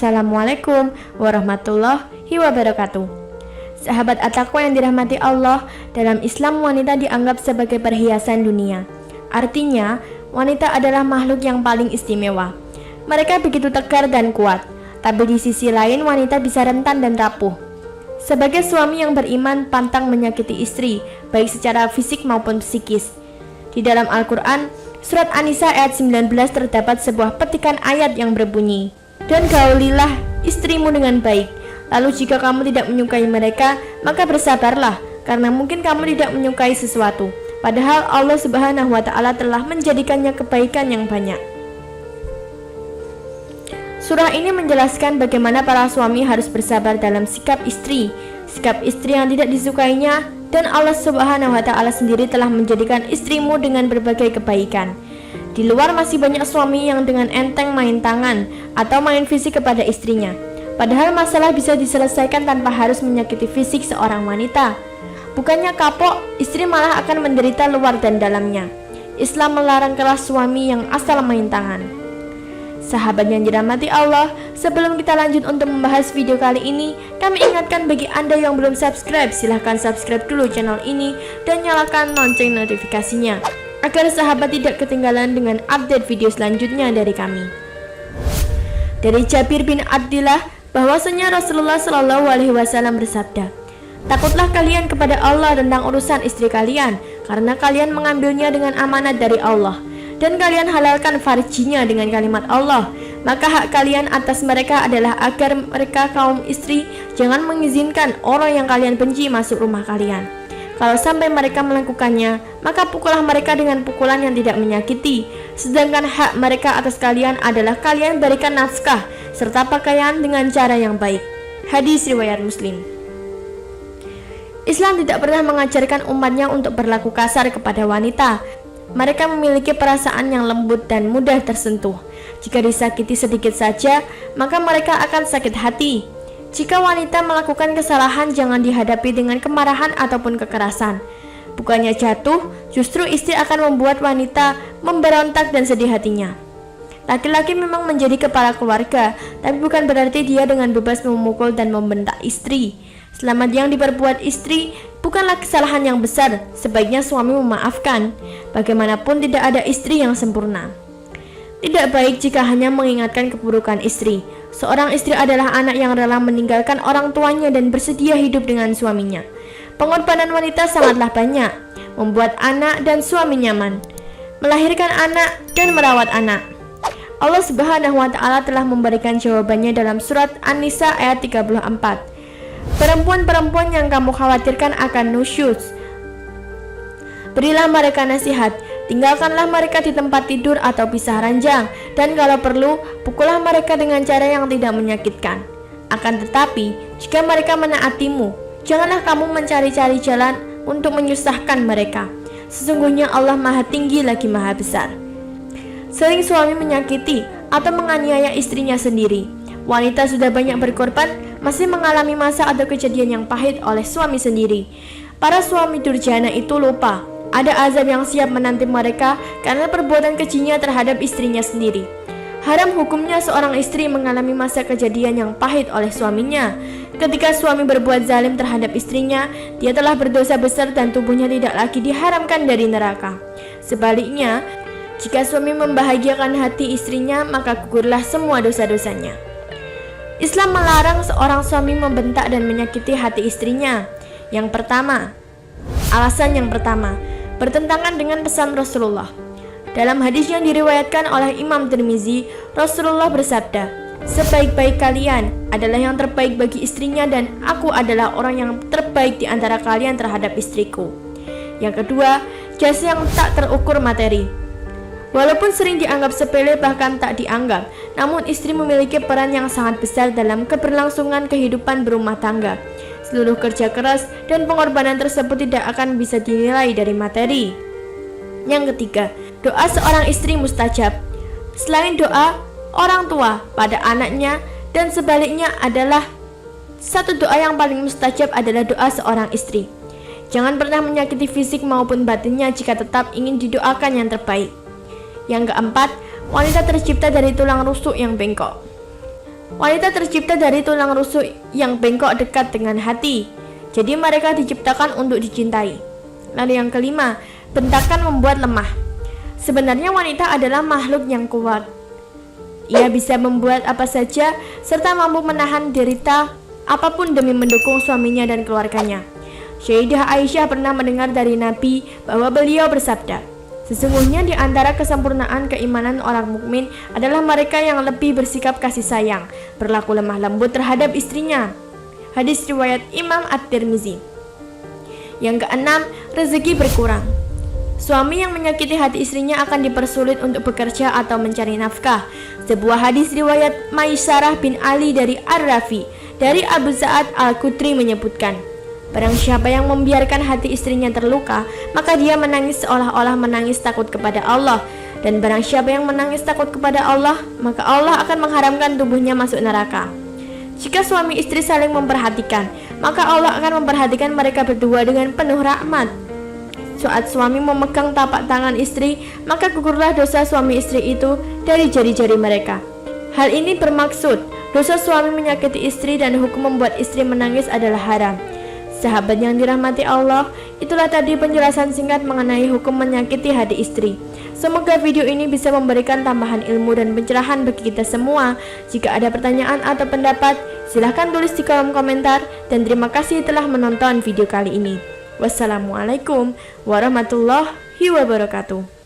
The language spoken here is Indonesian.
Assalamualaikum warahmatullahi wabarakatuh. Sahabat At-Taqwa yang dirahmati Allah, dalam Islam wanita dianggap sebagai perhiasan dunia. Artinya, wanita adalah makhluk yang paling istimewa. Mereka begitu tegar dan kuat, tapi di sisi lain wanita bisa rentan dan rapuh. Sebagai suami yang beriman pantang menyakiti istri, baik secara fisik maupun psikis. Di dalam Al-Quran, surat An-Nisa ayat 19 terdapat sebuah petikan ayat yang berbunyi, "Dan gaulilah istrimu dengan baik. Lalu jika kamu tidak menyukai mereka, maka bersabarlah, karena mungkin kamu tidak menyukai sesuatu. Padahal Allah Subhanahu wa Ta'ala telah menjadikannya kebaikan yang banyak." Surah ini menjelaskan bagaimana para suami harus bersabar dalam sikap istri yang tidak disukainya, dan Allah Subhanahu wa Ta'ala sendiri telah menjadikan istrimu dengan berbagai kebaikan. Di luar masih banyak suami yang dengan enteng main tangan atau main fisik kepada istrinya. Padahal masalah bisa diselesaikan tanpa harus menyakiti fisik seorang wanita. Bukannya kapok, istri malah akan menderita luar dan dalamnya. Islam melarang keras suami yang asal main tangan. Sahabat yang dirahmati Allah, sebelum kita lanjut untuk membahas video kali ini, kami ingatkan bagi Anda yang belum subscribe, silahkan subscribe dulu channel ini dan nyalakan lonceng notifikasinya, agar sahabat tidak ketinggalan dengan update video selanjutnya dari kami. Dari Jabir bin Abdillah, bahwasanya Rasulullah Shallallahu Alaihi Wasallam bersabda, "Takutlah kalian kepada Allah tentang urusan istri kalian, karena kalian mengambilnya dengan amanat dari Allah, dan kalian halalkan farjinya dengan kalimat Allah. Maka hak kalian atas mereka adalah agar mereka kaum istri jangan mengizinkan orang yang kalian benci masuk rumah kalian. Kalau sampai mereka melakukannya, maka pukullah mereka dengan pukulan yang tidak menyakiti. Sedangkan hak mereka atas kalian adalah kalian berikan nafkah serta pakaian dengan cara yang baik." Hadis riwayat Muslim. Islam tidak pernah mengajarkan umatnya untuk berlaku kasar kepada wanita. Mereka memiliki perasaan yang lembut dan mudah tersentuh. Jika disakiti sedikit saja, maka mereka akan sakit hati. Jika wanita melakukan kesalahan, jangan dihadapi dengan kemarahan ataupun kekerasan. Bukannya jatuh, justru istri akan membuat wanita memberontak dan sedih hatinya. Laki-laki memang menjadi kepala keluarga, tapi bukan berarti dia dengan bebas memukul dan membentak istri. Selama yang diperbuat istri bukanlah kesalahan yang besar, sebaiknya suami memaafkan. Bagaimanapun tidak ada istri yang sempurna. Tidak baik jika hanya mengingatkan keburukan istri. Seorang istri adalah anak yang rela meninggalkan orang tuanya dan bersedia hidup dengan suaminya. Pengorbanan wanita sangatlah banyak, membuat anak dan suami nyaman, melahirkan anak dan merawat anak. Allah Subhanahu wa Ta'ala telah memberikan jawabannya dalam surat An-Nisa ayat 34. "Perempuan-perempuan yang kamu khawatirkan akan nusyuz, berilah mereka nasihat, tinggalkanlah mereka di tempat tidur atau pisah ranjang, dan kalau perlu, pukullah mereka dengan cara yang tidak menyakitkan. Akan tetapi, jika mereka menaatimu, janganlah kamu mencari-cari jalan untuk menyusahkan mereka. Sesungguhnya Allah Maha Tinggi lagi Maha Besar." Sering suami menyakiti atau menganiaya istrinya sendiri. Wanita sudah banyak berkorban, masih mengalami masa atau kejadian yang pahit oleh suami sendiri. Para suami durjana itu lupa ada azab yang siap menanti mereka karena perbuatan kejinya terhadap istrinya sendiri. Haram hukumnya seorang istri mengalami masa kejadian yang pahit oleh suaminya. Ketika suami berbuat zalim terhadap istrinya, dia telah berdosa besar dan tubuhnya tidak lagi diharamkan dari neraka. Sebaliknya, jika suami membahagiakan hati istrinya, maka gugurlah semua dosa-dosanya. Islam melarang seorang suami membentak dan menyakiti hati istrinya. Alasan yang pertama, bertentangan dengan pesan Rasulullah. Dalam hadis yang diriwayatkan oleh Imam Tirmizi, Rasulullah bersabda, "Sebaik-baik kalian adalah yang terbaik bagi istrinya, dan aku adalah orang yang terbaik di antara kalian terhadap istriku." Yang kedua, jasa yang tak terukur materi. Walaupun sering dianggap sepele bahkan tak dianggap, namun istri memiliki peran yang sangat besar dalam keberlangsungan kehidupan berumah tangga. Seluruh kerja keras dan pengorbanan tersebut tidak akan bisa dinilai dari materi. Yang ketiga, doa seorang istri mustajab. Selain doa orang tua pada anaknya dan sebaliknya adalah satu doa yang paling mustajab adalah doa seorang istri. Jangan pernah menyakiti fisik maupun batinnya jika tetap ingin didoakan yang terbaik. Yang keempat, wanita tercipta dari tulang rusuk yang bengkok. Wanita tercipta dari tulang rusuk yang bengkok dekat dengan hati. Jadi mereka diciptakan untuk dicintai. Lalu yang kelima, bentakan membuat lemah. Sebenarnya wanita adalah makhluk yang kuat. Ia bisa membuat apa saja serta mampu menahan derita apapun demi mendukung suaminya dan keluarganya. Sayyidah Aisyah pernah mendengar dari Nabi bahwa beliau bersabda, sesungguhnya di antara kesempurnaan keimanan orang mukmin adalah mereka yang lebih bersikap kasih sayang, berlaku lemah lembut terhadap istrinya. Hadis riwayat Imam At-Tirmizi. Yang keenam, rezeki berkurang. Suami yang menyakiti hati istrinya akan dipersulit untuk bekerja atau mencari nafkah. Sebuah hadis riwayat Maisarah bin Ali dari Ar-Rafi dari Abu Sa'ad Al-Khudri menyebutkan, barang siapa yang membiarkan hati istrinya terluka, maka dia menangis seolah-olah menangis takut kepada Allah. Dan barang siapa yang menangis takut kepada Allah, maka Allah akan mengharamkan tubuhnya masuk neraka. Jika suami istri saling memperhatikan, maka Allah akan memperhatikan mereka berdua dengan penuh rahmat. Saat suami memegang tapak tangan istri, maka gugurlah dosa suami istri itu dari jari-jari mereka. Hal ini bermaksud, dosa suami menyakiti istri dan hukum membuat istri menangis adalah haram. Sahabat yang dirahmati Allah, itulah tadi penjelasan singkat mengenai hukum menyakiti hati istri. Semoga video ini bisa memberikan tambahan ilmu dan pencerahan bagi kita semua. Jika ada pertanyaan atau pendapat, silahkan tulis di kolom komentar. Dan terima kasih telah menonton video kali ini. Wassalamualaikum warahmatullahi wabarakatuh.